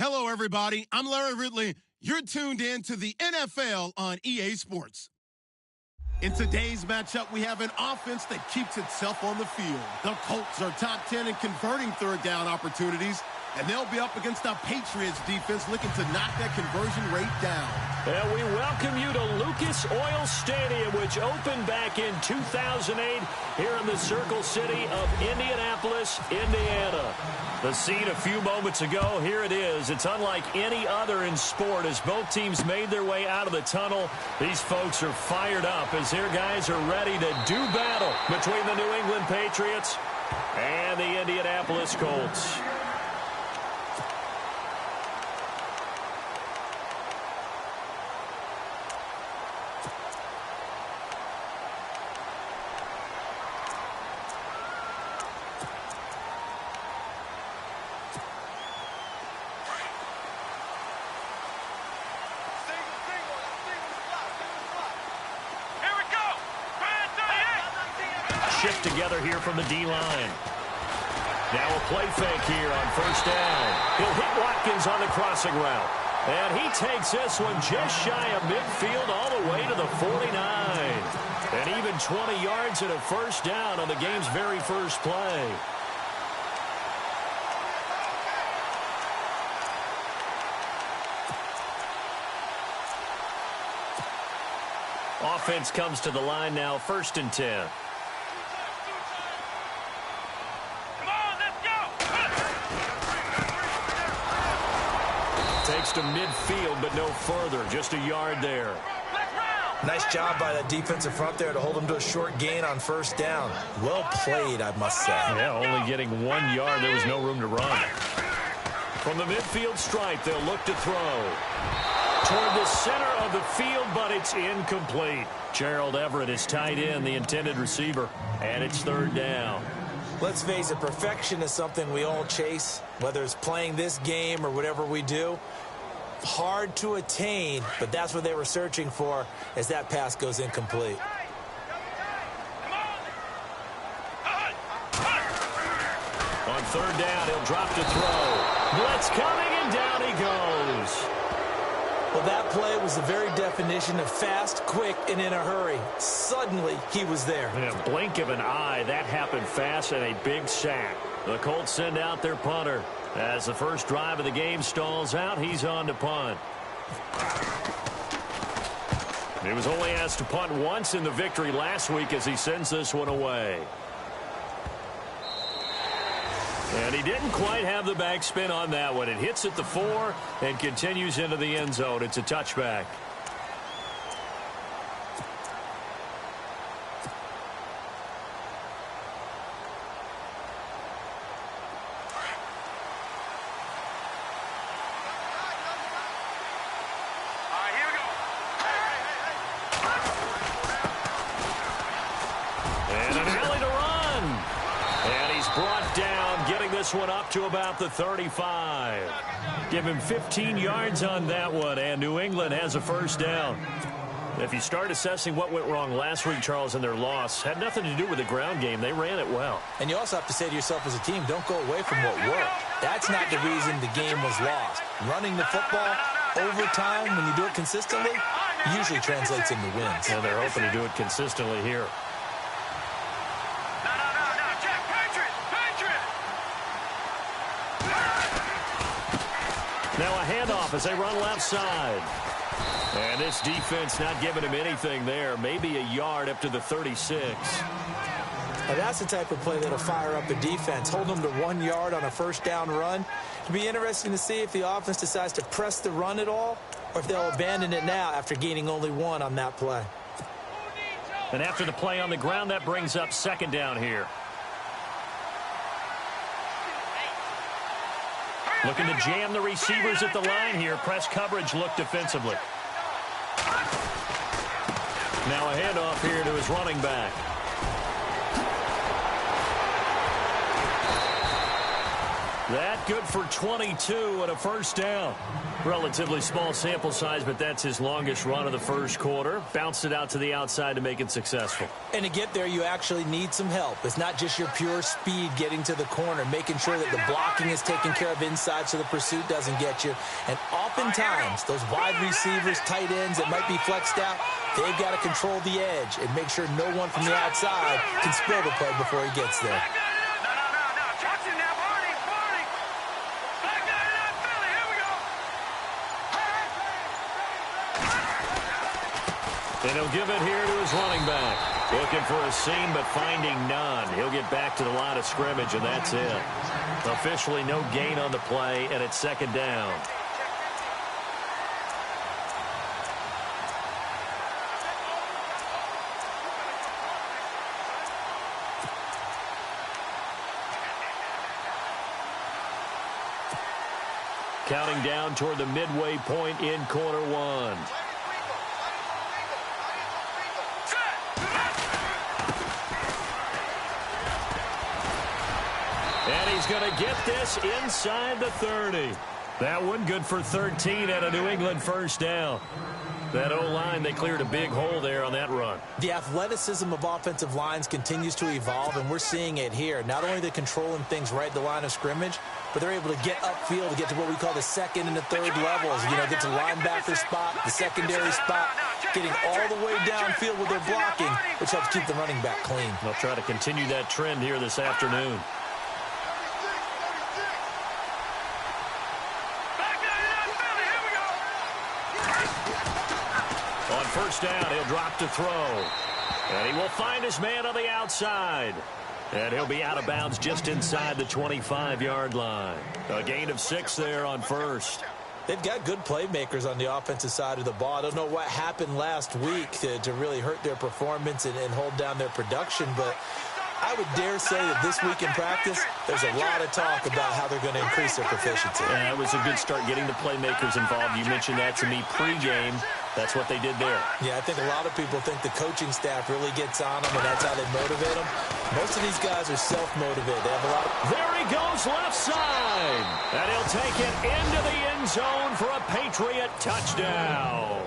Hello, everybody. I'm Larry Ridley. You're tuned in to the NFL on EA Sports. In today's matchup, we have an offense that keeps itself on the field. The Colts are top 10 in converting third down opportunities, and they'll be up against the Patriots defense looking to knock that conversion rate down. And we welcome you to Lucas Oil Stadium, which opened back in 2008 here in the Circle City of Indianapolis, Indiana. The scene a few moments ago, here it is. It's unlike any other in sport as both teams made their way out of the tunnel. These folks are fired up as their guys are ready to do battle between the New England Patriots and the Indianapolis Colts. Together here from the D-line. Now a play fake here on first down. He'll hit Watkins on the crossing route. And he takes this one just shy of midfield all the way to the 49. And even 20 yards and a first down on the game's very first play. Offense comes to the line now, 1st and 10. Takes to midfield, but no further. Just a yard there. Nice job by the defensive front there to hold him to a short gain on first down. Well played, I must say. Yeah, only getting 1 yard. There was no room to run. From the midfield stripe, they'll look to throw. Toward the center of the field, but it's incomplete. Gerald Everett is tight end, the intended receiver, and it's 3rd down. Let's face it, perfection is something we all chase, whether it's playing this game or whatever we do. Hard to attain, but that's what they were searching for as that pass goes incomplete. On 3rd down, he'll drop to throw. Blitz coming, and down he goes. Well, that play was the very definition of fast, quick, and in a hurry. Suddenly, he was there. In a blink of an eye, that happened fast and a big sack. The Colts send out their punter. As the first drive of the game stalls out, he's on to punt. He was only asked to punt once in the victory last week as he sends this one away. And he didn't quite have the backspin on that one. It hits at the 4 and continues into the end zone. It's a touchback. And an alley to run. And he's brought down, getting this one up to about the 35. Give him 15 yards on that one, and New England has a first down. If you start assessing what went wrong last week, Charles, in their loss, had nothing to do with the ground game. They ran it well. And you also have to say to yourself as a team, don't go away from what worked. That's not the reason the game was lost. Running the football over time, when you do it consistently, usually translates into wins. And they're hoping to do it consistently here. Now a handoff as they run left side. And this defense not giving him anything there. Maybe a yard up to the 36. Now that's the type of play that'll fire up the defense. Hold them to 1 yard on a first down run. It'll be interesting to see if the offense decides to press the run at all or if they'll abandon it now after gaining only 1 on that play. And after the play on the ground, that brings up 2nd down here. Looking to jam the receivers at the line here. Press coverage look defensively. Now a handoff here to his running back. That good for 22 and a first down. Relatively small sample size, but that's his longest run of the first quarter. Bounced it out to the outside to make it successful. And to get there, you actually need some help. It's not just your pure speed getting to the corner, making sure that the blocking is taken care of inside so the pursuit doesn't get you. And oftentimes, those wide receivers, tight ends that might be flexed out, they've got to control the edge and make sure no one from the outside can spill the play before he gets there. And he'll give it here to his running back. Looking for a seam, but finding none. He'll get back to the line of scrimmage, and that's it. Officially no gain on the play, and it's second down. Counting down toward the midway point in quarter one. And he's going to get this inside the 30. That one good for 13 and a New England first down. That O-line, they cleared a big hole there on that run. The athleticism of offensive lines continues to evolve, and we're seeing it here. Not only they're controlling things right at the line of scrimmage, but they're able to get upfield to get to what we call the second and the third levels. You know, get to the linebacker spot, the secondary spot, getting all the way downfield with their blocking, which helps keep the running back clean. They'll try to continue that trend here this afternoon. First down, he'll drop to throw. And he will find his man on the outside. And he'll be out of bounds just inside the 25-yard line. A gain of 6 there on first. They've got good playmakers on the offensive side of the ball. I don't know what happened last week to really hurt their performance and hold down their production, but I would dare say that this week in practice, there's a lot of talk about how they're going to increase their proficiency. Yeah, it was a good start getting the playmakers involved. You mentioned that to me pregame. That's what they did there. Yeah, I think a lot of people think the coaching staff really gets on them, and that's how they motivate them. Most of these guys are self-motivated. They have a lot of... There he goes left side. And he'll take it into the end zone for a Patriot touchdown.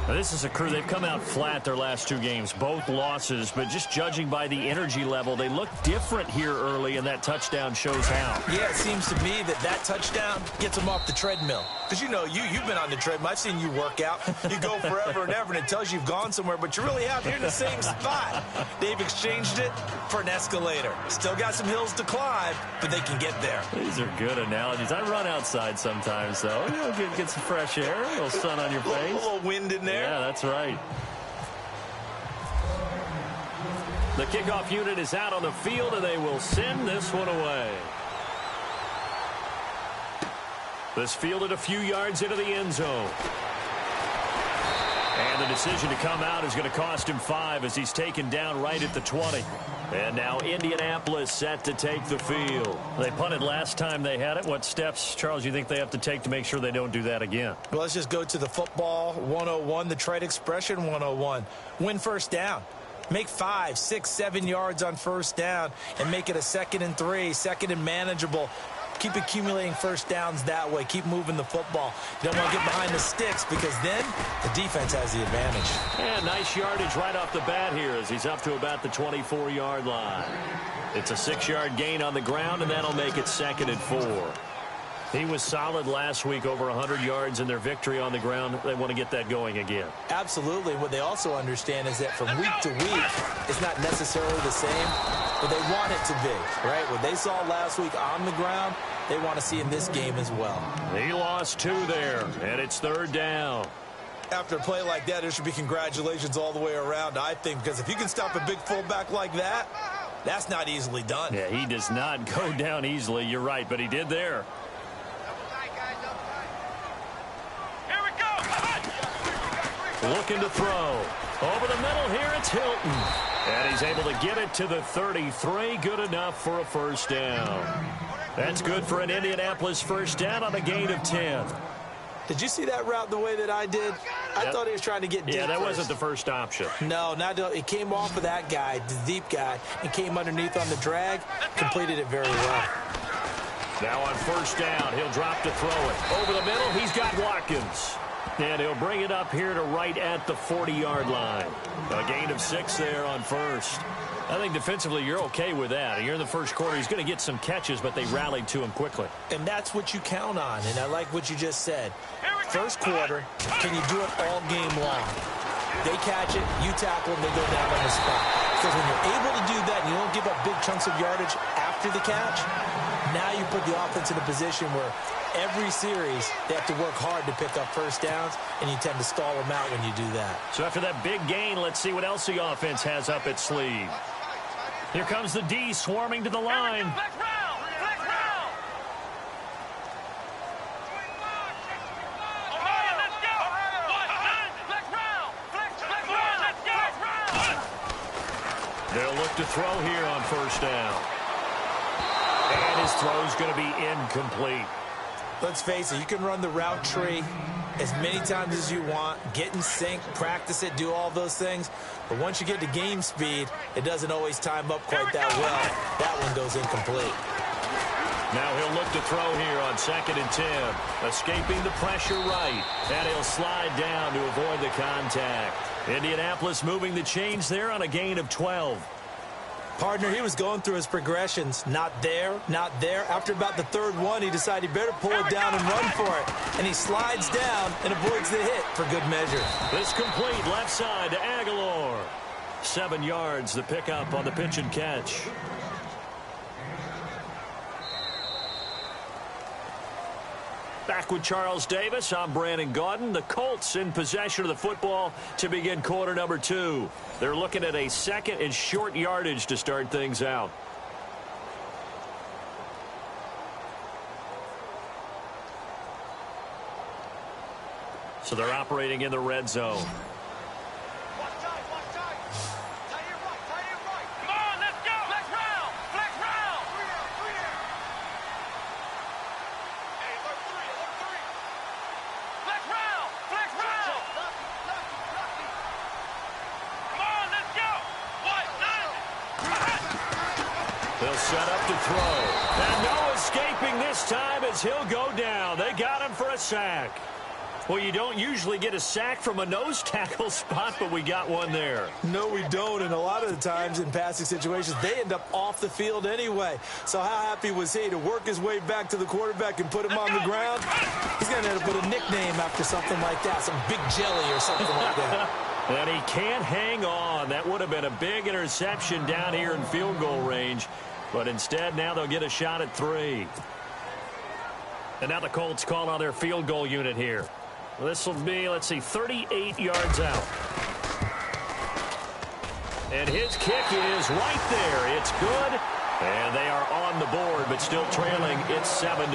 Now, this is a crew. They've come out flat their last 2 games, both losses, but just judging by the energy level, they look different here early, and that touchdown shows how. Yeah, it seems to me that touchdown gets them off the treadmill. Because, you know, you've been on the treadmill. I've seen you work out. You go forever and ever, and it tells you you've gone somewhere, but you really have. You're in the same spot. They've exchanged it for an escalator. Still got some hills to climb, but they can get there. These are good analogies. I run outside sometimes, though. You know, get some fresh air, a little sun on your face. A little wind in there. Yeah, that's right. The kickoff unit is out on the field, and they will send this one away. This fielded a few yards into the end zone. And the decision to come out is going to cost him 5 as he's taken down right at the 20. And now Indianapolis set to take the field. They punted last time they had it. What steps, Charles, you think they have to take to make sure they don't do that again? Well, let's just go to the football 101, the trade expression 101. Win first down. Make 5, 6, 7 yards on first down and make it a 2nd and 3, 2nd and manageable. Keep accumulating first downs that way. Keep moving the football. You don't want to get behind the sticks because then the defense has the advantage. And nice yardage right off the bat here as he's up to about the 24-yard line. It's a 6-yard gain on the ground, and that'll make it 2nd and 4. He was solid last week, over 100 yards in their victory on the ground. They want to get that going again. Absolutely. What they also understand is that from week to week, it's not necessarily the same, but they want it to be, right? What they saw last week on the ground, they want to see in this game as well. He lost 2 there, and it's 3rd down. After a play like that, there should be congratulations all the way around, I think, because if you can stop a big fullback like that, that's not easily done. Yeah, he does not go down easily. You're right, but he did there. Looking to throw. Over the middle here, it's Hilton. And he's able to get it to the 33. Good enough for a first down. That's good for an Indianapolis first down on a gain of 10. Did you see that route the way that I did? I thought he was trying to get deep. Yeah, that first. wasn't the first option. No, it came off of that guy, the deep guy, and came underneath on the drag, completed it very well. Now on first down, he'll drop to throw it. Over the middle, he's got Watkins. And he'll bring it up here to right at the 40-yard line. A gain of 6 there on first. I think defensively you're okay with that. You're in the first quarter. He's going to get some catches, but they rallied to him quickly. And that's what you count on, and I like what you just said. First quarter, can you do it all game long? They catch it, you tackle them, they go down on the spot. Because when you're able to do that and you don't give up big chunks of yardage after the catch, now you put the offense in a position where every series they have to work hard to pick up first downs, and you tend to stall them out when you do that. So after that big gain, let's see what else the offense has up its sleeve. Here comes the D swarming to the line. They'll look to throw here on first down. And his throw's going to be incomplete. Let's face it, you can run the route tree as many times as you want, get in sync, practice it, do all those things. But once you get to game speed, it doesn't always time up quite that well. That one goes incomplete. Now he'll look to throw here on 2nd and 10. Escaping the pressure right. And he'll slide down to avoid the contact. Indianapolis moving the chains there on a gain of 12. Partner, he was going through his progressions. Not there, not there. After about the third one, he decided he better pull it down and run for it. And he slides down and avoids the hit for good measure. This complete left side to Aguilar. 7 yards, the pickup on the pitch and catch. Back with Charles Davis, I'm Brandon Gaudin. The Colts in possession of the football to begin quarter number 2. They're looking at a 2nd and short yardage to start things out. So they're operating in the red zone. They'll set up to throw. And no escaping this time as he'll go down. They got him for a sack. Well, you don't usually get a sack from a nose tackle spot, but we got one there. No, we don't, and a lot of the times in passing situations, they end up off the field anyway. So how happy was he to work his way back to the quarterback and put him on the ground? He's going to end up with a nickname after something like that, some Big Jelly or something like that. And he can't hang on. That would have been a big interception down here in field goal range. But instead, now they'll get a shot at 3. And now the Colts call on their field goal unit here. This will be, let's see, 38 yards out. And his kick is right there. It's good. And they are on the board, but still trailing. It's 7-3.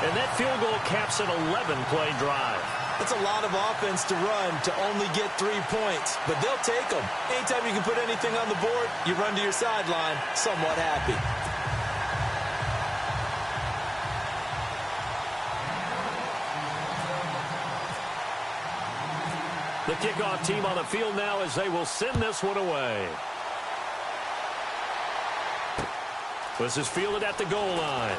And that field goal caps an 11-play drive. That's a lot of offense to run to only get 3 points, but they'll take them. Anytime you can put anything on the board, you run to your sideline somewhat happy. The kickoff team on the field now as they will send this one away. This is fielded at the goal line.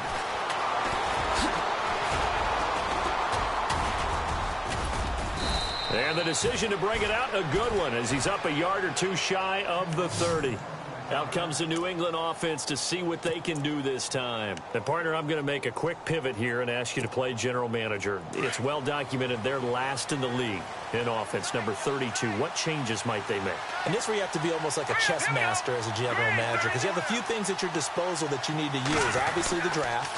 And the decision to bring it out, a good one, as he's up a yard or 2 shy of the 30. Out comes the New England offense to see what they can do this time. And, partner, I'm going to make a quick pivot here and ask you to play general manager. It's well documented they're last in the league in offense, number 32. What changes might they make? And this is where you have to be almost like a chess master as a general manager, because you have a few things at your disposal that you need to use. Obviously, the draft,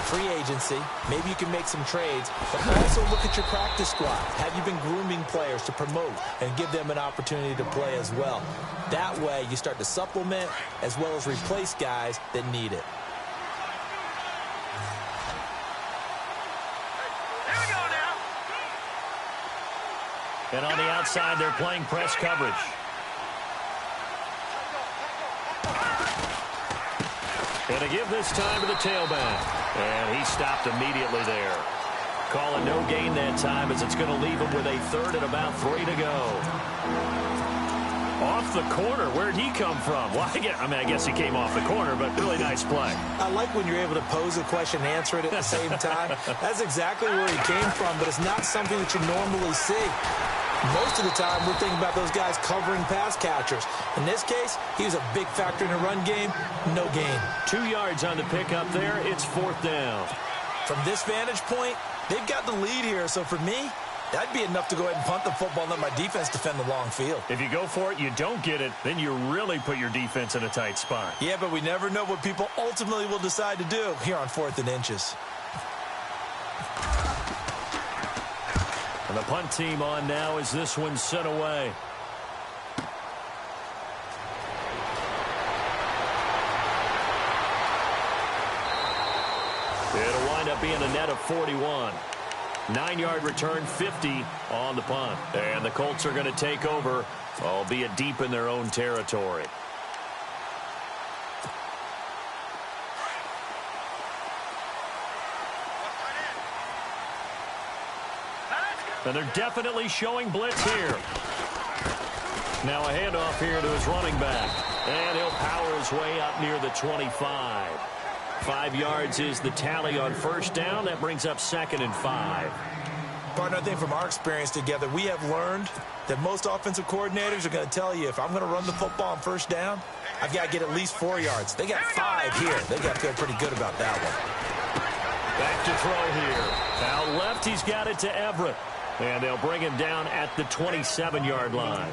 free agency, maybe you can make some trades, but also look at your practice squad. Have you been grooming players to promote and give them an opportunity to play as well? That way, you start to supplement as well as replace guys that need it. And on the outside, they're playing press coverage. And a give this time to the tailback. And he stopped immediately there. Calling no gain that time as it's going to leave him with a 3rd and about 3 to go. Off the corner. Where'd he come from? Well, I guess he came off the corner, but really nice play. I like when you're able to pose a question and answer it at the same time. That's exactly where he came from, but it's not something that you normally see. Most of the time, we're thinking about those guys covering pass catchers. In this case, he was a big factor in the run game. No gain. 2 yards on the pickup there. It's 4th down. From this vantage point, they've got the lead here. So for me, that'd be enough to go ahead and punt the football and let my defense defend the long field. If you go for it, you don't get it, then you really put your defense in a tight spot. Yeah, but we never know what people ultimately will decide to do here on 4th and inches. And the punt team on now as this one's sent away. It'll wind up being a net of 41. 9-yard return, 50 on the punt. And the Colts are going to take over, albeit deep in their own territory. And they're definitely showing blitz here. Now a handoff here to his running back. And he'll power his way up near the 25. 5 yards is the tally on first down. That brings up 2nd and 5. Partner, I think from our experience together, we have learned that most offensive coordinators are going to tell you, if I'm going to run the football on first down, I've got to get at least 4 yards. They got 5 here. They got to feel pretty good about that one. Back to throw here. Out left, he's got it to Everett. And they'll bring him down at the 27-yard line.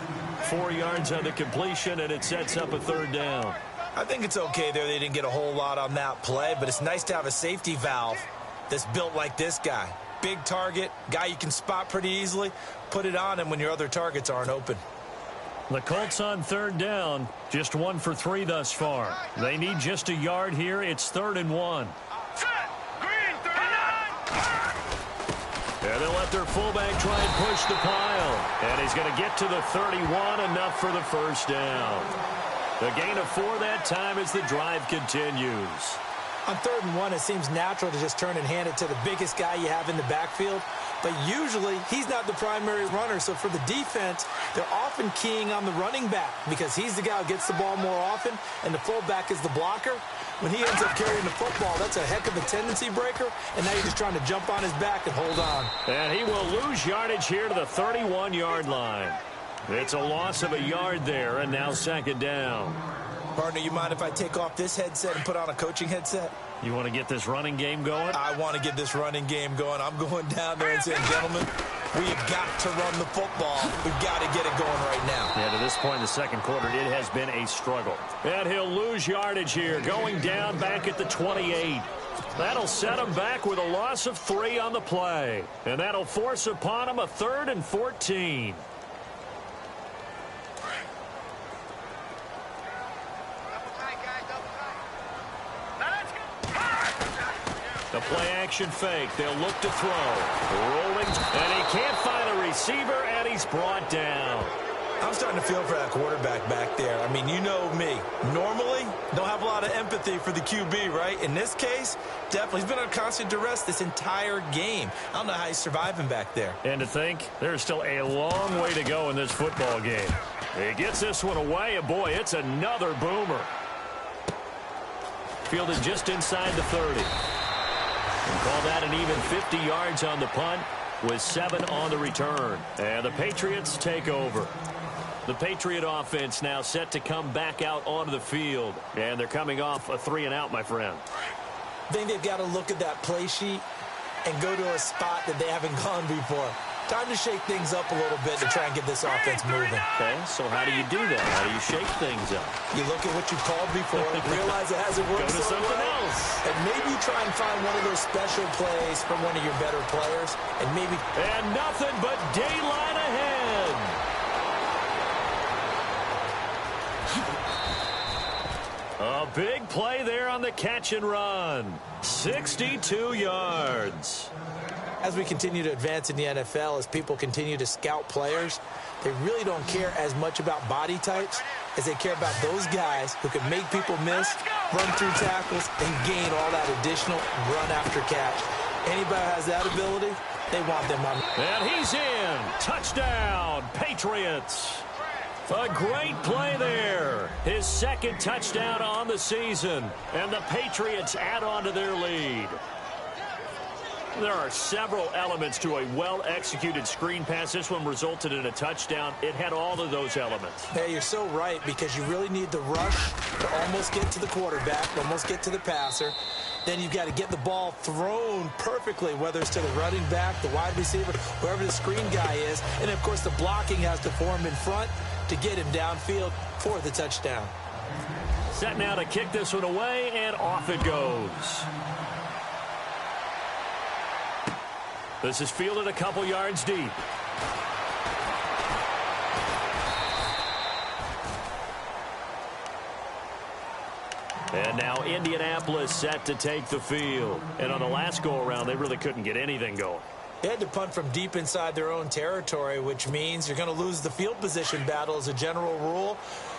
4 yards on the completion, and it sets up a 3rd down. I think it's okay there. They didn't get a whole lot on that play, but it's nice to have a safety valve that's built like this guy. Big target, guy you can spot pretty easily. Put it on him when your other targets aren't open. The Colts on 3rd down, just 1 for 3 thus far. They need just a yard here. It's 3rd and 1. And they'll let their fullback try and push the pile. And he's going to get to the 31, enough for the 1st down. The gain of 4 that time as the drive continues. On 3rd and 1, it seems natural to just turn and hand it to the biggest guy you have in the backfield. But usually, he's not the primary runner. So for the defense, they're often keying on the running back because he's the guy who gets the ball more often, and the fullback is the blocker. When he ends up carrying the football, that's a heck of a tendency breaker, and now you're just trying to jump on his back and hold on. And he will lose yardage here to the 31-yard line. It's a loss of a yard there, and now 2nd down. Partner, you mind if I take off this headset and put on a coaching headset? You want to get this running game going? I want to get this running game going. I'm going down there and saying, gentlemen, we have got to run the football. We've got to get it going right now. Yeah, to this point in the 2nd quarter, it has been a struggle. And he'll lose yardage here, going down back at the 28. That'll set him back with a loss of 3 on the play. And that'll force upon him a 3rd and 14. The play-action fake. They'll look to throw. Rolling. And he can't find a receiver, and he's brought down. I'm starting to feel for that quarterback back there. I mean, you know me. Normally, don't have a lot of empathy for the QB, right? In this case, definitely. He's been under constant duress this entire game. I don't know how he's surviving back there. And to think, there's still a long way to go in this football game. He gets this one away, and boy, it's another boomer. Fielded just inside the 30. And call that an even 50 yards on the punt with 7 on the return. And the Patriots take over. The Patriot offense now set to come back out onto the field. And they're coming off a 3-and-out, my friend. I think they've got to look at that play sheet and go to a spot that they haven't gone before. Time to shake things up a little bit to try and get this offense moving. Okay, so how do you do that? How do you shake things up? You look at what you called before, realize it hasn't worked Go to so something well, else. and maybe you try and find one of those special plays from one of your better players, and maybe... And nothing but daylight ahead. A big play there on the catch and run. 62 yards. As we continue to advance in the NFL, as people continue to scout players, they really don't care as much about body types as they care about those guys who can make people miss, run through tackles, and gain all that additional run after catch. Anybody who has that ability, they want them on. And he's in. Touchdown, Patriots. A great play there. His second touchdown on the season. And the Patriots add on to their lead. There are several elements to a well-executed screen pass. This one resulted in a touchdown. It had all of those elements. Hey, you're so right, because you really need the rush to almost get to the quarterback, almost get to the passer. Then you've got to get the ball thrown perfectly, whether it's to the running back, the wide receiver, whoever the screen guy is. And, of course, the blocking has to form in front to get him downfield for the touchdown. Set now to kick this one away, and off it goes. This is fielded a couple yards deep. And now Indianapolis set to take the field. And on the last go-around, they really couldn't get anything going. They had to punt from deep inside their own territory, which means you're going to lose the field position battle as a general rule.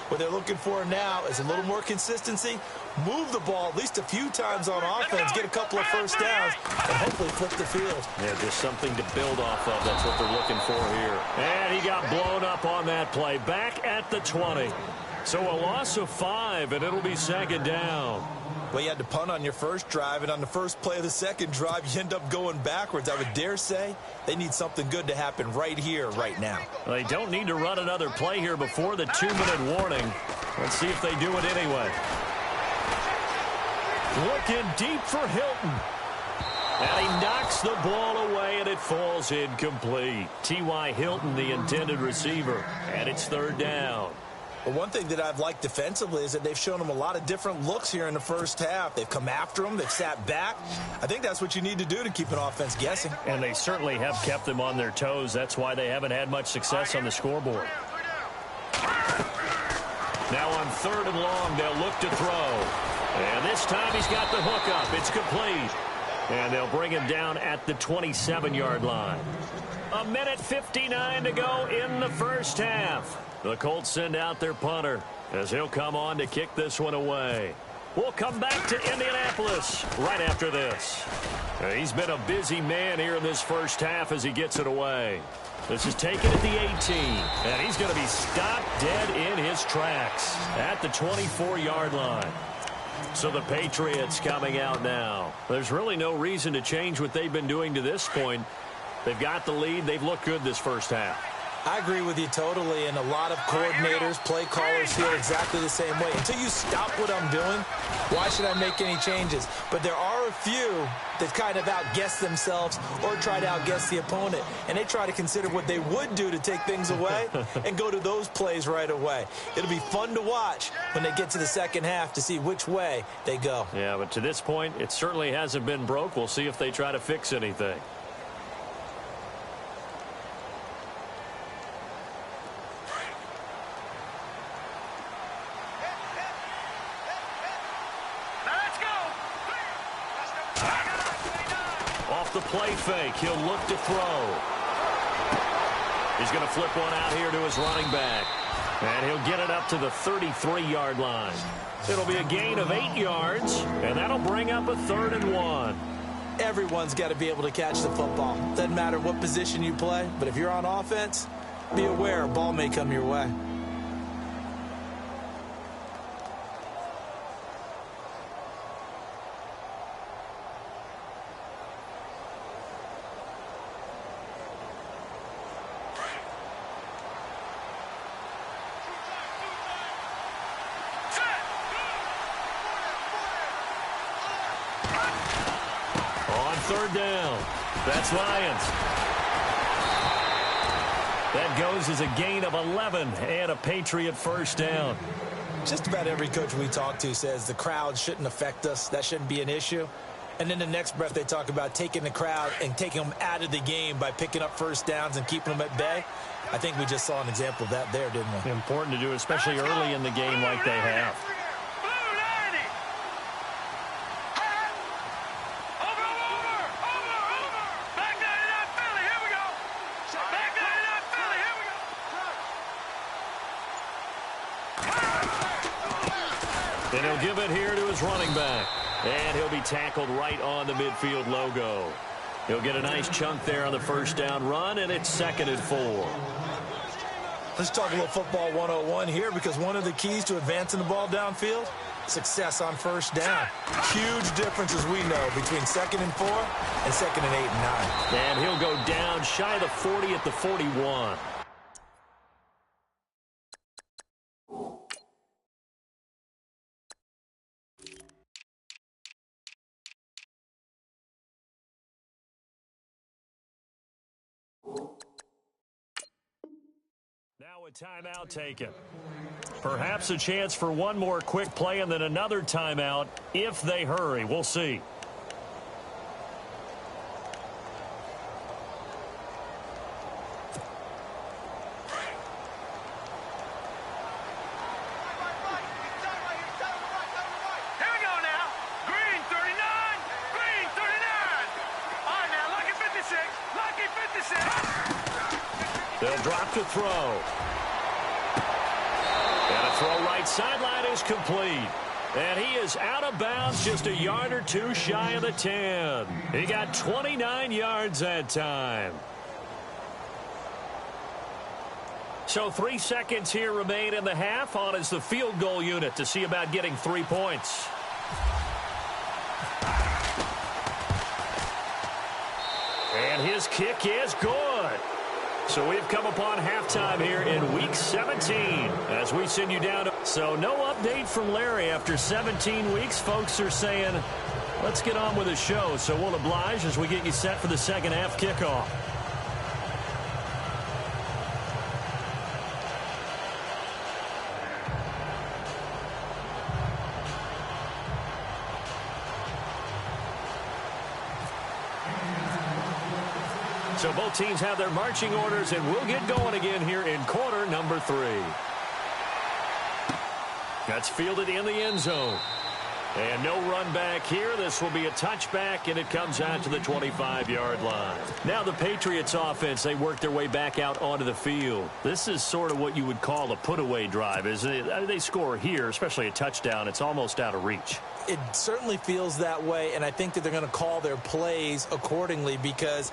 What they're looking for now is a little more consistency, move the ball at least a few times on offense, get a couple of first downs, and hopefully flip the field. Yeah, just something to build off of. That's what they're looking for here. And he got blown up on that play. Back at the 20. So a loss of 5, and it'll be second down. Well, you had to punt on your first drive, and on the first play of the second drive, you end up going backwards. I would dare say they need something good to happen right here, right now. They don't need to run another play here before the 2-minute warning. Let's see if they do it anyway. Looking deep for Hilton. And he knocks the ball away, and it falls incomplete. T.Y. Hilton, the intended receiver, and it's third down. Well, one thing that I've liked defensively is that they've shown them a lot of different looks here in the first half. They've come after them. They've sat back. I think that's what you need to do to keep an offense guessing. And they certainly have kept them on their toes. That's why they haven't had much success on the scoreboard. Now on third and long, they'll look to throw. And this time he's got the hook up. It's complete. And they'll bring him down at the 27-yard line. 1:59 to go in the first half. The Colts send out their punter as he'll come on to kick this one away. We'll come back to Indianapolis right after this. He's been a busy man here in this first half as he gets it away. This is taken at the 18, and he's going to be stopped dead in his tracks at the 24-yard line. So the Patriots coming out now. There's really no reason to change what they've been doing to this point. They've got the lead. They've looked good this first half. I agree with you totally, and a lot of coordinators, play callers feel exactly the same way. Until you stop what I'm doing, why should I make any changes? But there are a few that kind of outguess themselves or try to outguess the opponent, and they try to consider what they would do to take things away and go to those plays right away. It'll be fun to watch when they get to the second half to see which way they go. Yeah, but to this point, it certainly hasn't been broke. We'll see if they try to fix anything. The play fake. He'll look to throw. He's going to flip one out here to his running back. And he'll get it up to the 33-yard line. It'll be a gain of 8 yards, and that'll bring up a 3rd and 1. Everyone's got to be able to catch the football. Doesn't matter what position you play, but if you're on offense, be aware a ball may come your way. Third down. That's Lions. That goes as a gain of 11 and a Patriot first down. Just about every coach we talk to says the crowd shouldn't affect us. That shouldn't be an issue. And then the next breath they talk about taking the crowd and taking them out of the game by picking up first downs and keeping them at bay. I think we just saw an example of that there, didn't we? Important to do, especially early in the game like they have. And he'll give it here to his running back. And he'll be tackled right on the midfield logo. He'll get a nice chunk there on the first down run, and it's 2nd and 4. Let's talk a little football 101 here, because one of the keys to advancing the ball downfield, success on first down. Huge difference, as we know, between 2nd and 4 and 2nd and 8 and 9. And he'll go down shy of the 40 at the 41. Now a timeout taken. Perhaps a chance for one more quick play and then another timeout if they hurry. We'll see. They'll drop to throw. And a throw right sideline is complete. And he is out of bounds just a yard or two shy of the 10. He got 29 yards that time. So 3 seconds here remain in the half. On is the field goal unit to see about getting 3 points. And his kick is good. So we've come upon halftime here in Week 17 as we send you down. So no update from Larry after 17 weeks. Folks are saying, let's get on with the show. So we'll oblige as we get you set for the second half kickoff. So both teams have their marching orders, and we'll get going again here in quarter number 3. That's fielded in the end zone. And no run back here. This will be a touchback, and it comes out to the 25-yard line. Now the Patriots offense, they work their way back out onto the field. This is sort of what you would call a put-away drive, isn't it? I mean, they score here, especially a touchdown. It's almost out of reach. It certainly feels that way, and I think that they're going to call their plays accordingly, because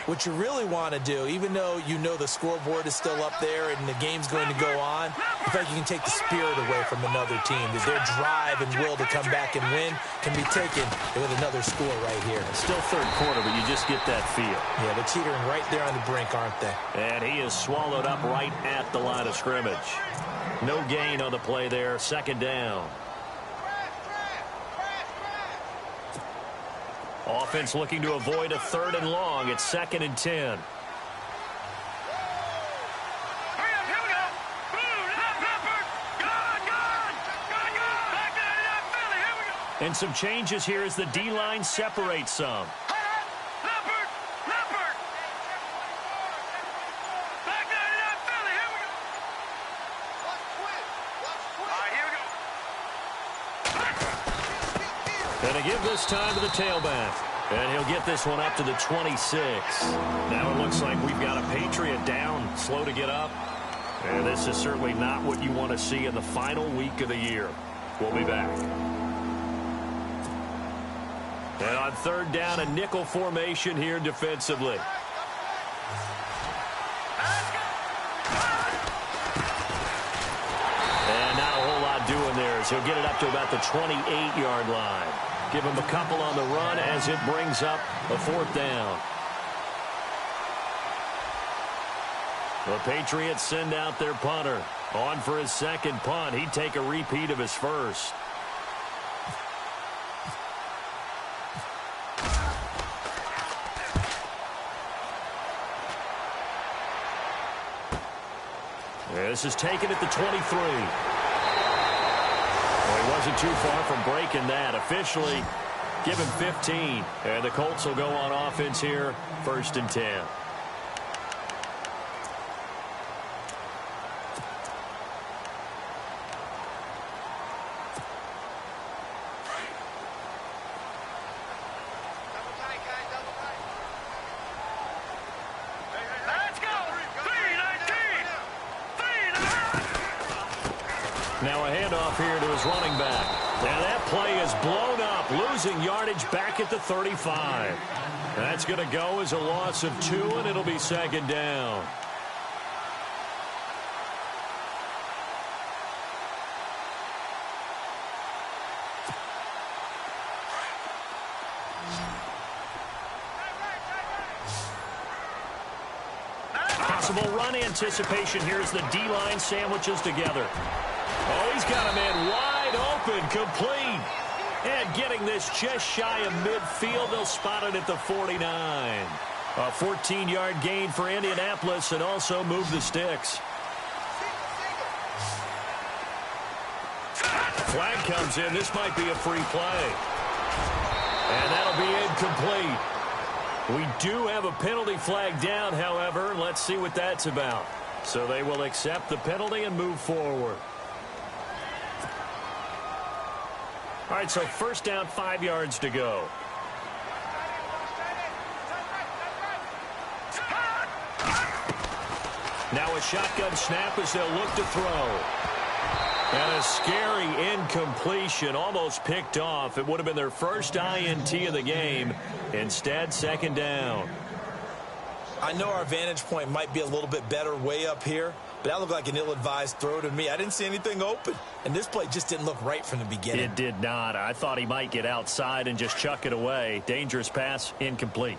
what you really want to do, even though you know the scoreboard is still up there and the game's going to go on, I feel like you can take the spirit away from another team. That their drive and will to come back and win can be taken with another score right here. It's still third quarter, but you just get that feel. Yeah, they're teetering right there on the brink, aren't they? And he is swallowed up right at the line of scrimmage. No gain on the play there. Second down. Offense looking to avoid a 3rd and long. It's 2nd and 10. And some changes here as the D-line separates some. And a give this time to the tailback. And he'll get this one up to the 26. Now it looks like we've got a Patriot down, slow to get up. And this is certainly not what you want to see in the final week of the year. We'll be back. And on 3rd down, a nickel formation here defensively. And not a whole lot doing there as he'll get it up to about the 28-yard line. Give him a couple on the run as it brings up a 4th down. The Patriots send out their punter. On for his second punt. He'd take a repeat of his first. This is taken at the 23. Well, he wasn't too far from breaking that. Officially, give him 15. And the Colts will go on offense here, 1st and 10. Now a handoff here to his running back. Now that play is blown up, losing yardage back at the 35. That's going to go as a loss of 2, and it'll be 2nd down. possible run anticipation here as the D-line sandwiches together. Oh, he's got a man wide open, complete. And getting this just shy of midfield, they'll spot it at the 49. A 14-yard gain for Indianapolis and also move the sticks. Flag comes in. This might be a free play. And that'll be incomplete. We do have a penalty flag down, however. Let's see what that's about. So they will accept the penalty and move forward. All right, so first down, 5 yards to go. Now a shotgun snap as they'll look to throw. And a scary incompletion, almost picked off. It would have been their first INT of the game. Instead, second down. I know our vantage point might be a little bit better way up here, but that looked like an ill-advised throw to me. I didn't see anything open, and this play just didn't look right from the beginning. It did not. I thought he might get outside and just chuck it away. Dangerous pass, incomplete.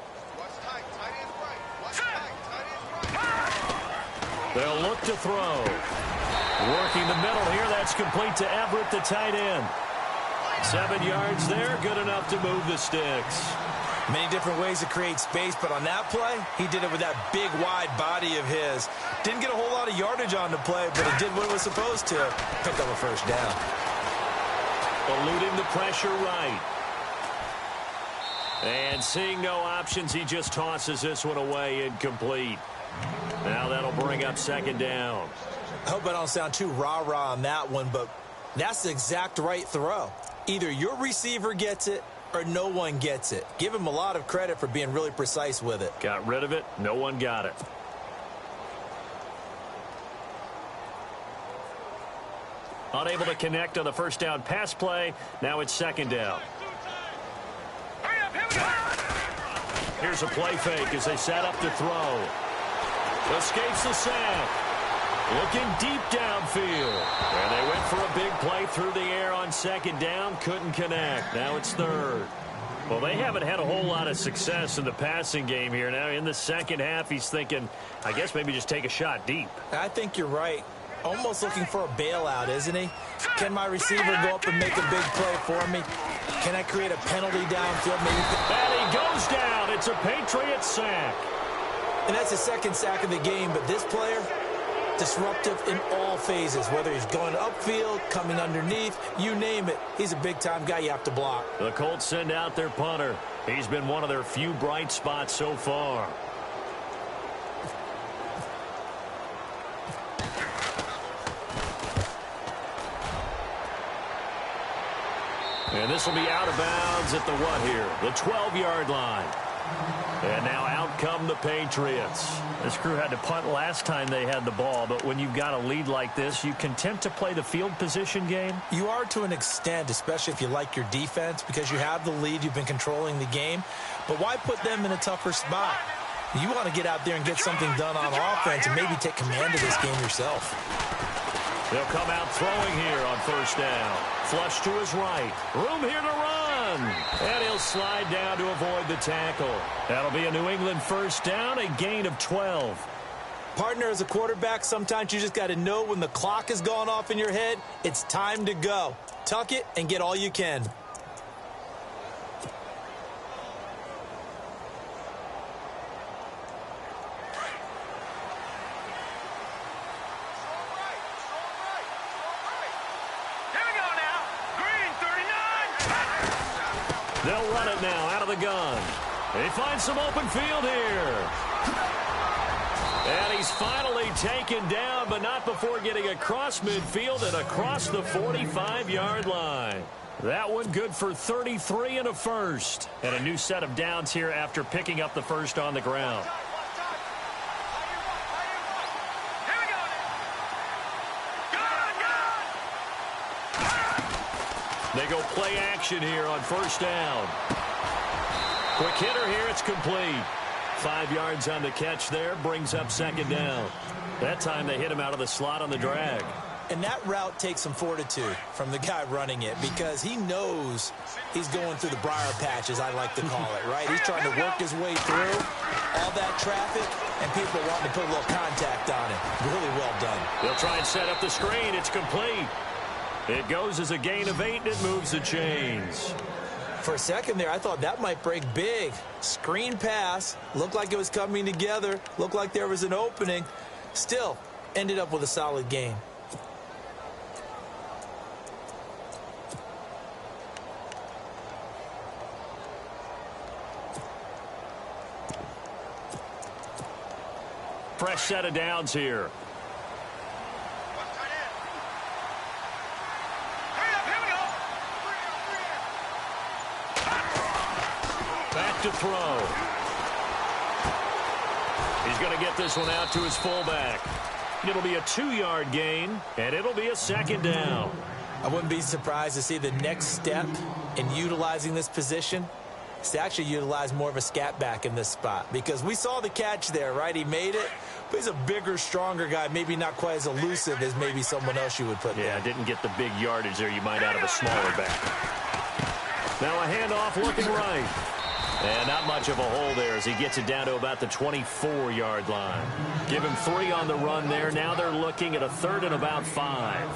They'll look to throw. Working the middle here. That's complete to Everett, the tight end. 7 yards there. Good enough to move the sticks. Many different ways to create space, but on that play, he did it with that big, wide body of his. Didn't get a whole lot of yardage on the play, but it did what it was supposed to. Picked up a first down. Eluding the pressure right. And seeing no options, he just tosses this one away, incomplete. Now that'll bring up second down. I hope I don't sound too rah-rah on that one, but that's the exact right throw. Either your receiver gets it or no one gets it. Give him a lot of credit for being really precise with it. Got rid of it. No one got it. Unable to connect on the first down pass play. Now it's second down. Here's a play fake as they set up to throw. Escapes the sack. Looking deep downfield. And they went for a big play through the air on second down. Couldn't connect. Now it's third. Well, they haven't had a whole lot of success in the passing game here. Now in the second half, he's thinking, I guess maybe just take a shot deep. I think you're right. Almost looking for a bailout, isn't he? Can my receiver go up and make a big play for me? Can I create a penalty downfield? Maybe. And he goes down. It's a Patriot sack. And that's the second sack of the game, but this player, disruptive in all phases, whether he's going upfield, coming underneath, you name it. He's a big-time guy you have to block. The Colts send out their punter. He's been one of their few bright spots so far. And this will be out of bounds at the what here? The 12-yard line. And now out come the Patriots. This crew had to punt last time they had the ball, but when you've got a lead like this, you content to play the field position game? You are to an extent, especially if you like your defense, because you have the lead, you've been controlling the game. But why put them in a tougher spot? You want to get out there and get something done on offense and maybe take command of this game yourself. They'll come out throwing here on first down. Flush to his right. Room here to run. And he'll slide down to avoid the tackle. That'll be a New England first down, a gain of 12. Partner, as a quarterback, sometimes you just got to know when the clock has gone off in your head, it's time to go. Tuck it and get all you can. They'll run it now out of the gun. They find some open field here. And he's finally taken down, but not before getting across midfield and across the 45-yard line. That one good for 33 and a first. And a new set of downs here after picking up the first on the ground. They go play action here on first down. Quick hitter here, it's complete. 5 yards on the catch there, brings up second down. That time they hit him out of the slot on the drag. And that route takes some fortitude from the guy running it because he knows he's going through the briar patch, as I like to call it, right? He's trying to work his way through all that traffic, and people wanting to put a little contact on it. Really well done. They'll try and set up the screen. It's complete. It goes as a gain of 8, and it moves the chains. For a second there, I thought that might break big. Screen pass. Looked like it was coming together. Looked like there was an opening. Still, ended up with a solid gain. Fresh set of downs here. Back to throw. He's going to get this one out to his fullback. It'll be a 2-yard gain, and it'll be a second down. I wouldn't be surprised to see the next step in utilizing this position is to actually utilize more of a scat back in this spot, because we saw the catch there, right? He made it, but he's a bigger, stronger guy, maybe not quite as elusive as maybe someone else you would put there. Yeah, didn't get the big yardage there you might out of a smaller back. Now a handoff looking right. And not much of a hole there as he gets it down to about the 24-yard line. Give him 3 on the run there. Now they're looking at a 3rd and about 5.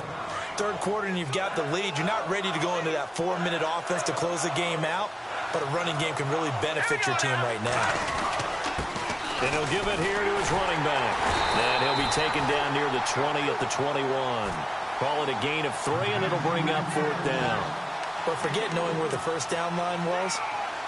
Third quarter and you've got the lead. You're not ready to go into that 4-minute offense to close the game out, but a running game can really benefit your team right now. And he'll give it here to his running back. And he'll be taken down near the 20 at the 21. Call it a gain of 3, and it'll bring up 4th down. But forget knowing where the first down line was.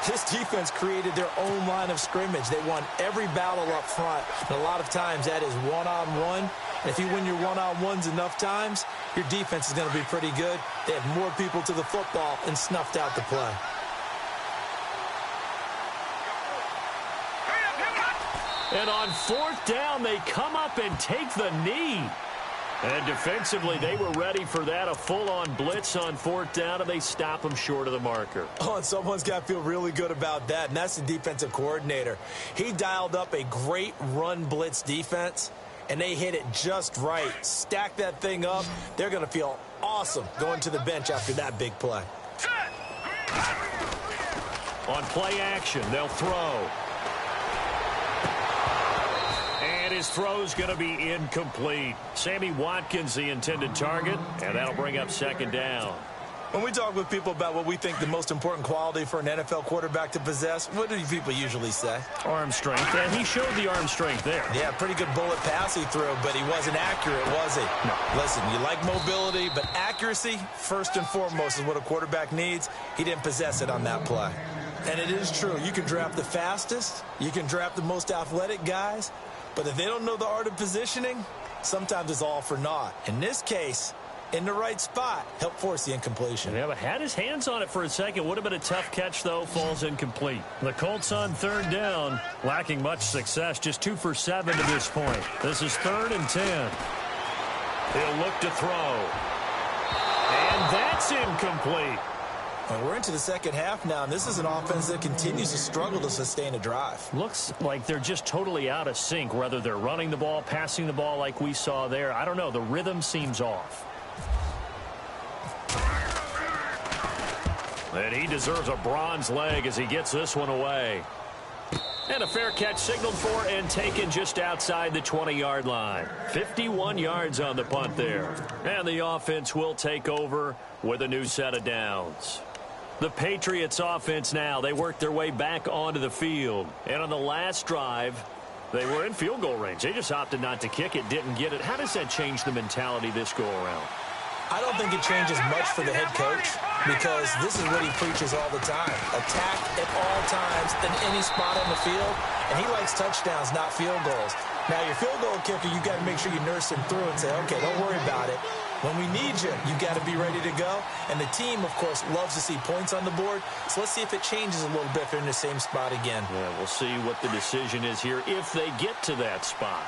This defense created their own line of scrimmage. They won every battle up front, and a lot of times that is one-on-one. And if you win your one-on-ones enough times, your defense is going to be pretty good. They have more people to the football and snuffed out the play. And on 4th down, they come up and take the knee. And defensively, they were ready for that, a full-on blitz on 4th down, and they stop them short of the marker. Oh, and someone's got to feel really good about that, and that's the defensive coordinator. He dialed up a great run blitz defense, and they hit it just right. Stack that thing up. They're going to feel awesome going to the bench after that big play. On play action, they'll throw. His throw's going to be incomplete. Sammy Watkins, the intended target, and that'll bring up 2nd down. When we talk with people about what we think the most important quality for an NFL quarterback to possess, what do people usually say? Arm strength, and he showed the arm strength there. Yeah, pretty good bullet pass he threw, but he wasn't accurate, was he? No. Listen, you like mobility, but accuracy, first and foremost, is what a quarterback needs. He didn't possess it on that play. And it is true. You can draft the fastest. You can draft the most athletic guys. But if they don't know the art of positioning, sometimes it's all for naught. In this case, in the right spot, helped force the incompletion. Yeah, but had his hands on it for a second. Would have been a tough catch, though. Falls incomplete. The Colts on 3rd down, lacking much success. Just 2 for 7 to this point. This is 3rd and 10. He'll look to throw. And that's incomplete. And we're into the second half now, and this is an offense that continues to struggle to sustain a drive. Looks like they're just totally out of sync, whether they're running the ball, passing the ball like we saw there. I don't know. The rhythm seems off. And he deserves a bronze leg as he gets this one away. And a fair catch signaled for and taken just outside the 20-yard line. 51 yards on the punt there. And the offense will take over with a new set of downs. The Patriots offense now, they work their way back onto the field. And on the last drive, they were in field goal range. They just opted not to kick it, didn't get it. How does that change the mentality this go around? I don't think it changes much for the head coach because this is what he preaches all the time. Attack at all times in any spot on the field. And he likes touchdowns, not field goals. Now, your field goal kicker, you got to make sure you nurse him through and say, okay, don't worry about it. When we need you, you got to be ready to go. And the team, of course, loves to see points on the board. So let's see if it changes a little bit if they're in the same spot again. Yeah, we'll see what the decision is here if they get to that spot.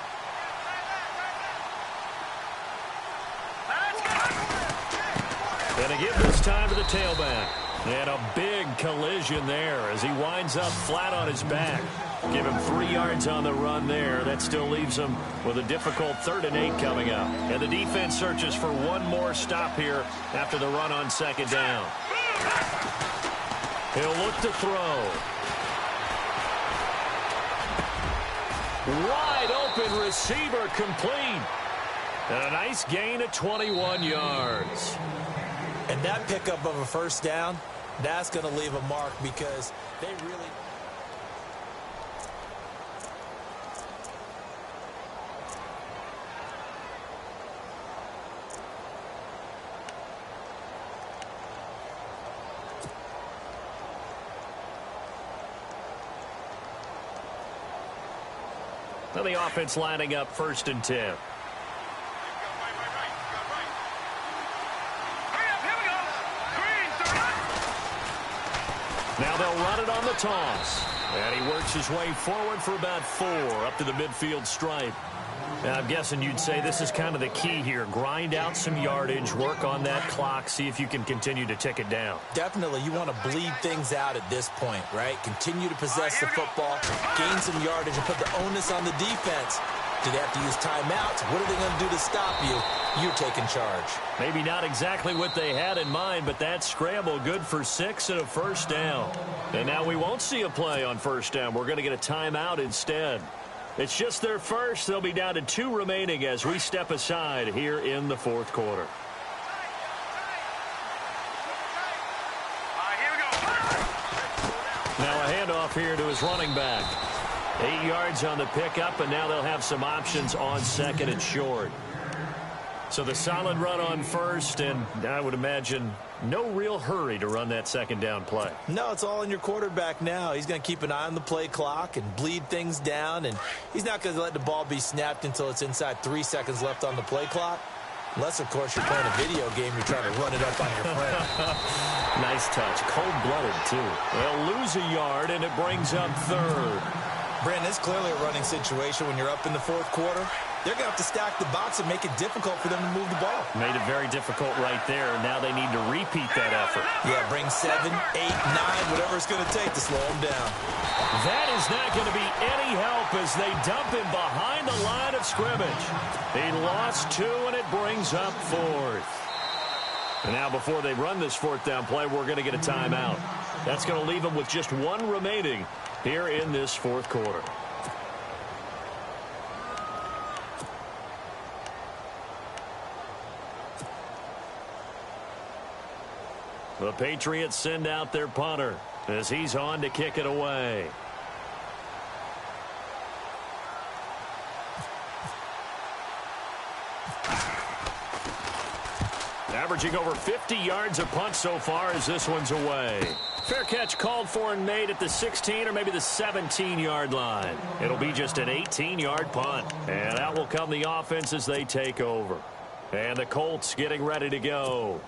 And a give this time to the tailback. And a big collision there as he winds up flat on his back. Give him 3 yards on the run there. That still leaves him with a difficult 3rd and 8 coming up. And the defense searches for one more stop here after the run on 2nd down. He'll look to throw. Wide open receiver complete. And a nice gain of 21 yards. And that pickup of a 1st down, that's going to leave a mark because they really... Now the offense lining up 1st and 10. Now they'll run it on the toss. And he works his way forward for about 4 up to the midfield stripe. Now I'm guessing you'd say this is kind of the key here. Grind out some yardage, work on that clock, see if you can continue to tick it down. Definitely, you want to bleed things out at this point, right? Continue to possess the football, gain some yardage, and put the onus on the defense. Do they have to use timeouts? What are they going to do to stop you? You're taking charge. Maybe not exactly what they had in mind, but that scramble good for 6 and a 1st down. And now we won't see a play on 1st down. We're going to get a timeout instead. It's just their first. They'll be down to 2 remaining as we step aside here in the 4th quarter. Now a handoff here to his running back. 8 yards on the pickup, and now they'll have some options on 2nd and short. So the solid run on 1st, and I would imagine no real hurry to run that 2nd down play. No, it's all in your quarterback now. He's going to keep an eye on the play clock and bleed things down, and he's not going to let the ball be snapped until it's inside 3 seconds left on the play clock. Unless, of course, you're playing a video game, you're trying to run it up on your friend. Nice touch. Cold-blooded, too. They'll lose a yard, and it brings up 3rd. Brandon, it's clearly a running situation when you're up in the 4th quarter. They're going to have to stack the box and make it difficult for them to move the ball. Made it very difficult right there. Now they need to repeat that effort. Yeah, bring 7, 8, 9, whatever it's going to take to slow them down. That is not going to be any help as they dump him behind the line of scrimmage. He lost 2, and it brings up 4th. And now before they run this 4th down play, we're going to get a timeout. That's going to leave them with just 1 remaining here in this 4th quarter. The Patriots send out their punter as he's on to kick it away. Averaging over 50 yards a punt so far as this one's away. Fair catch called for and made at the 16 or maybe the 17-yard line. It'll be just an 18-yard punt. And out will come the offense as they take over. And the Colts getting ready to go.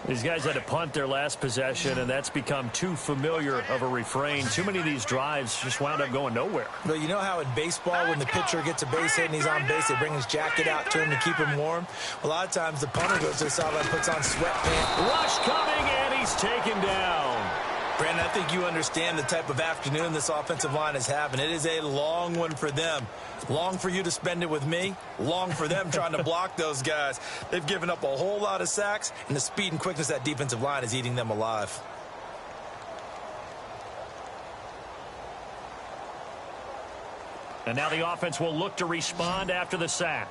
These guys had to punt their last possession, and that's become too familiar of a refrain. Too many of these drives just wound up going nowhere. But you know how in baseball, when the pitcher gets a base hit and he's on base, they bring his jacket out to him to keep him warm? A lot of times the punter goes to the sideline, puts on sweatpants. Rush coming, and he's taken down. Brandon, I think you understand the type of afternoon this offensive line is having. It is a long one for them. Long for you to spend it with me. Long for them trying to block those guys. They've given up a whole lot of sacks, and the speed and quickness of that defensive line is eating them alive. And now the offense will look to respond after the sack.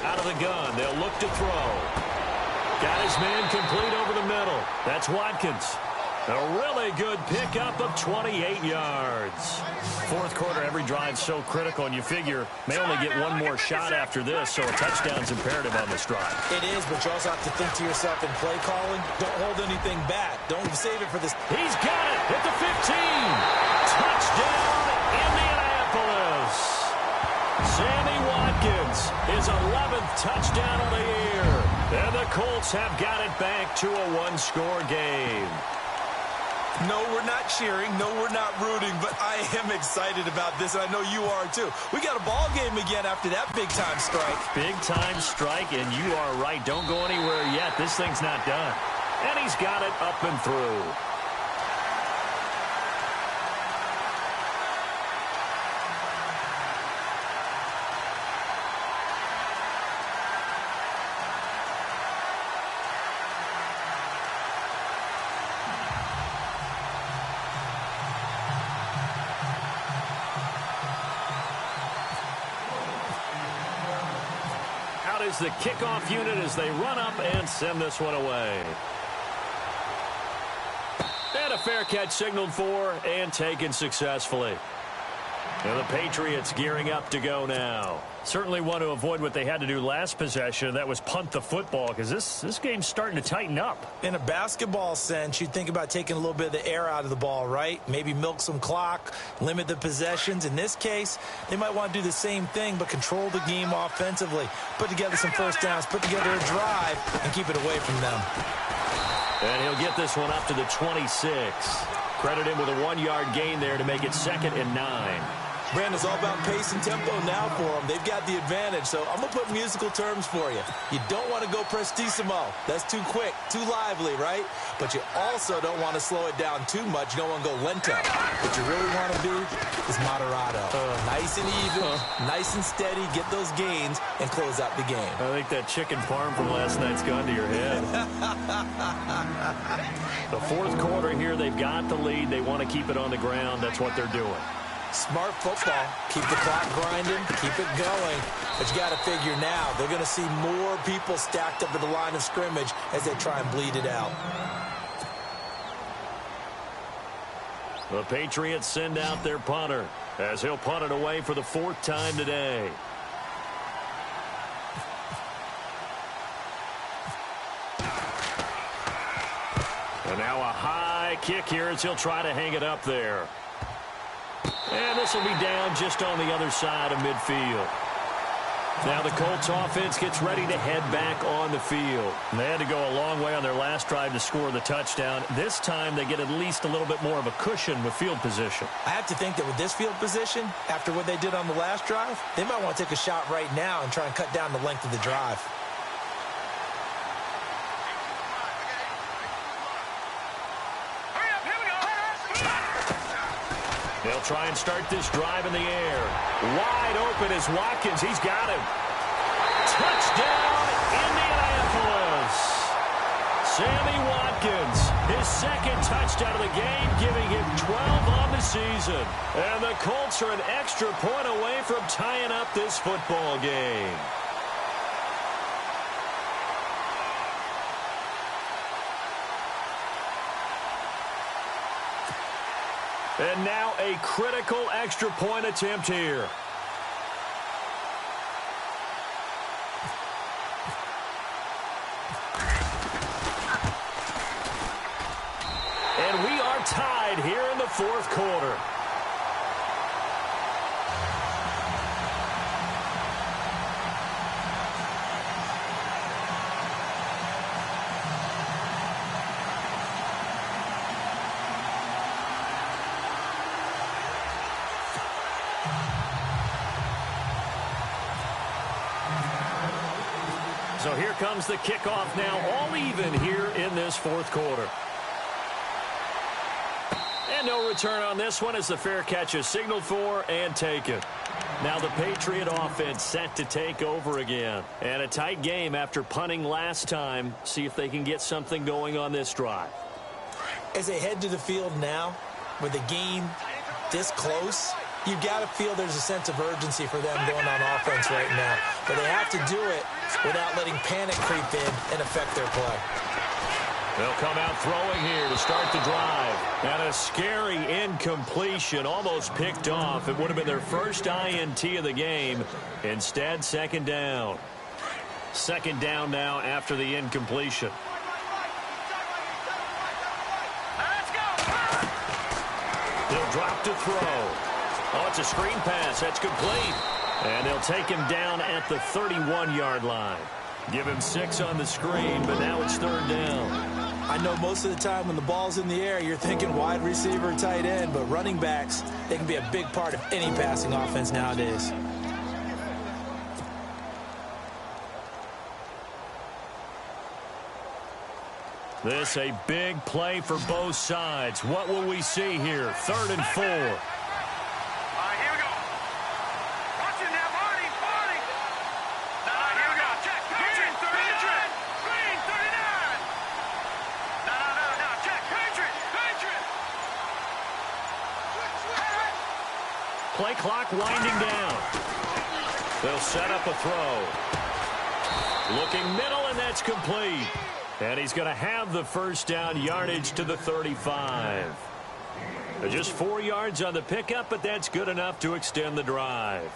Out of the gun, they'll look to throw. Got his man complete over the middle. That's Watkins. A really good pickup of 28 yards. 4th quarter, every drive so critical, and you figure may only get one more shot after this, so a touchdown's imperative on this drive. It is, but you also have to think to yourself in play calling, don't hold anything back. Don't save it for this. He's got it at the 15. Touchdown, Indianapolis. Sammy Watkins, his 11th touchdown of the year. And the Colts have got it back to a 1-score game. No, we're not cheering. No, we're not rooting, but I am excited about this, and I know you are too. We got a ball game again after that big-time strike. Big-time strike, and you are right. Don't go anywhere yet. This thing's not done. And he's got it up and through. Out is the kickoff unit as they run up and send this one away. And a fair catch signaled for and taken successfully. And the Patriots gearing up to go now. Certainly want to avoid what they had to do last possession. That was punt the football, because this game's starting to tighten up. In a basketball sense, you think about taking a little bit of the air out of the ball, right? Maybe milk some clock, limit the possessions. In this case, they might want to do the same thing, but control the game offensively. Put together some first downs, put together a drive, and keep it away from them. And he'll get this one up to the 26. Credit him with a 1-yard gain there to make it 2nd and 9. Brandon, it's all about pace and tempo now for them. They've got the advantage, so I'm going to put musical terms for you. You don't want to go prestissimo. That's too quick, too lively, right? But you also don't want to slow it down too much. You don't want to go lento. What you really want to be is moderato. Nice and even, nice and steady, get those gains, and close out the game. I think that chicken parm from last night's gone to your head. The fourth quarter here, they've got the lead. They want to keep it on the ground. That's what they're doing. Smart football. Keep the clock grinding. Keep it going. But you got to figure now, they're going to see more people stacked up at the line of scrimmage as they try and bleed it out. The Patriots send out their punter as he'll punt it away for the 4th time today. And now a high kick here as he'll try to hang it up there. And this will be down just on the other side of midfield. Now the Colts offense gets ready to head back on the field. And they had to go a long way on their last drive to score the touchdown. This time they get at least a little bit more of a cushion with field position. I have to think that with this field position, after what they did on the last drive, they might want to take a shot right now and try and cut down the length of the drive. They'll try and start this drive in the air. Wide open is Watkins. He's got him. Touchdown, Indianapolis. Sammy Watkins, his 2nd touchdown of the game, giving him 12 on the season. And the Colts are an extra point away from tying up this football game. And now a critical extra point attempt here. And we are tied here in the 4th quarter. So here comes the kickoff now, all even here in this 4th quarter. And no return on this one as the fair catch is signaled for and taken. Now the Patriot offense set to take over again. And a tight game after punting last time. See if they can get something going on this drive. As they head to the field now, with the game this close, you've got to feel there's a sense of urgency for them going on offense right now. But they have to do it without letting panic creep in and affect their play. They'll come out throwing here to start the drive. And a scary incompletion, almost picked off. It would have been their first INT of the game. Instead, 2nd down. 2nd down now after the incompletion. They'll drop to throw. Oh, it's a screen pass. That's complete. And they'll take him down at the 31-yard line. Give him 6 on the screen, but now it's 3rd down. I know most of the time when the ball's in the air, you're thinking wide receiver, tight end, but running backs, they can be a big part of any passing offense nowadays. This a big play for both sides. What will we see here? 3rd and 4. Here we go. Watch it now, Barney. Here we go. Check. Patriot, 39. Green, 39. No. Check. Patriot. Play clock winding down. They'll set up a throw. Looking middle, and that's complete. And he's going to have the first down, yardage to the 35. Just 4 yards on the pickup, but that's good enough to extend the drive.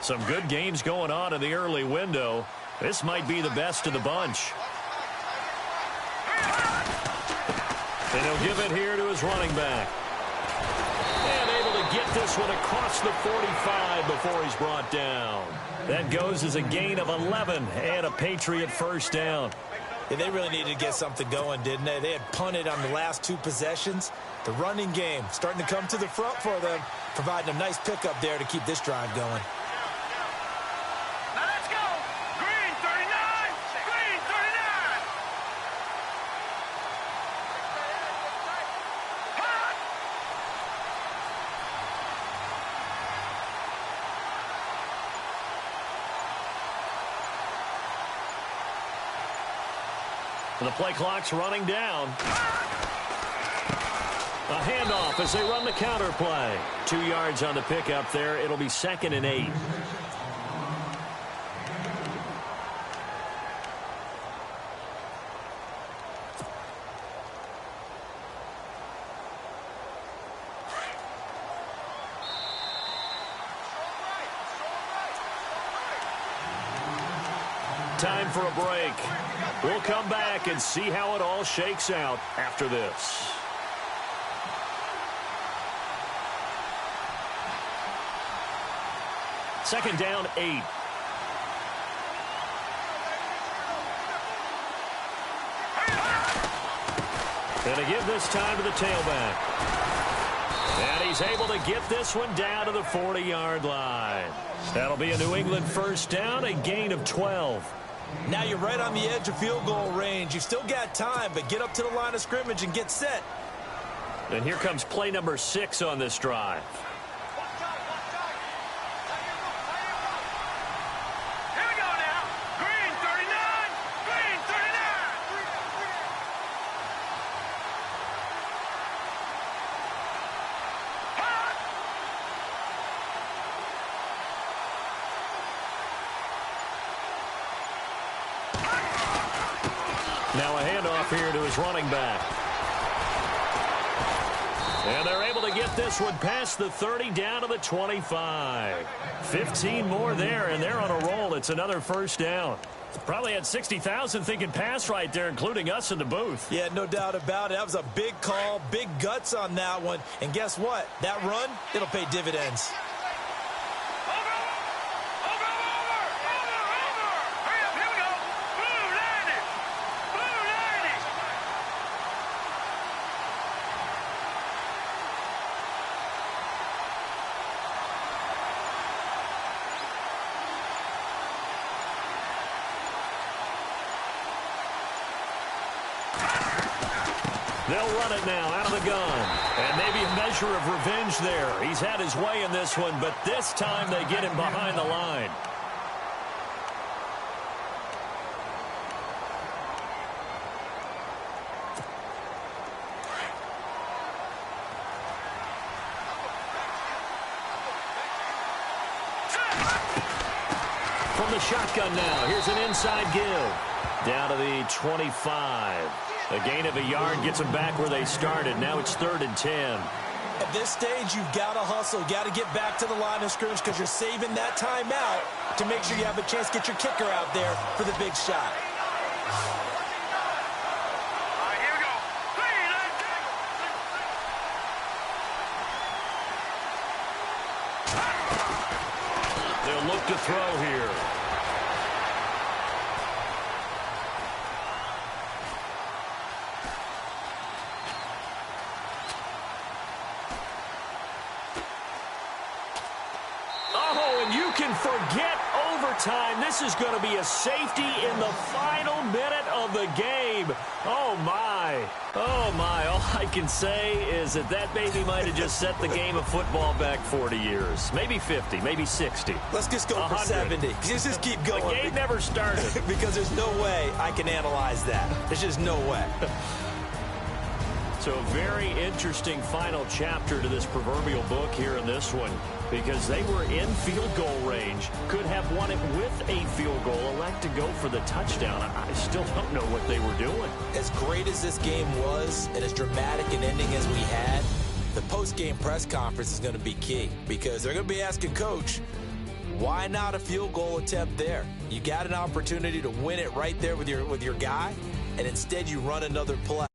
Some good games going on in the early window. This might be the best of the bunch. And he'll give it here to his running back. And able to get this one across the 45 before he's brought down. That goes as a gain of 11 and a Patriot first down. Yeah, they really needed to get something going, didn't they? They had punted on the last 2 possessions. The running game starting to come to the front for them, providing a nice pickup there to keep this drive going. Now let's go. Green, 39. Green, 39. Hot. The play clock's running down. A handoff as they run the counter play. 2 yards on the pickup there. It'll be 2nd and 8. Time for a break. We'll come back and see how it all shakes out after this. Second down, 8. And to give this time to the tailback. And he's able to get this one down to the 40-yard line. That'll be a New England first down, a gain of 12. Now you're right on the edge of field goal range. You've still got time, but get up to the line of scrimmage and get set. And here comes play number 6 on this drive. Here we go now. Green, 39. Green, 39. Hot. Now a handoff here to his running back. And they're able to get this one past the 30 down to the 25. 15 more there, and they're on a roll. It's another first down. Probably had 60,000 thinking pass right there, including us in the booth. Yeah, no doubt about it. That was a big call, big guts on that one. And guess what? That run, it'll pay dividends. They'll run it now out of the gun. And maybe a measure of revenge there. He's had his way in this one, but this time they get him behind the line. From the shotgun now, here's an inside give. Down to the 25. A gain of a yard gets them back where they started. Now it's 3rd and 10. At this stage, you've got to hustle. You've got to get back to the line of scrimmage because you're saving that timeout to make sure you have a chance to get your kicker out there for the big shot. Here we go. They'll look to throw here. can forget overtime. This is going to be a safety in the final minute of the game. Oh, my. Oh, my. All I can say is that baby might have just set the game of football back 40 years. Maybe 50, maybe 60. Let's just go for 70. Just keep going. The game never started. Because there's no way I can analyze that. There's just no way. So a very interesting final chapter to this proverbial book here in this one, because they were in field goal range, could have won it with a field goal, elect to go for the touchdown. I still don't know what they were doing. As great as this game was and as dramatic an ending as we had, the post-game press conference is going to be key, because they're going to be asking Coach, why not a field goal attempt there? You got an opportunity to win it right there with your guy, and instead you run another play.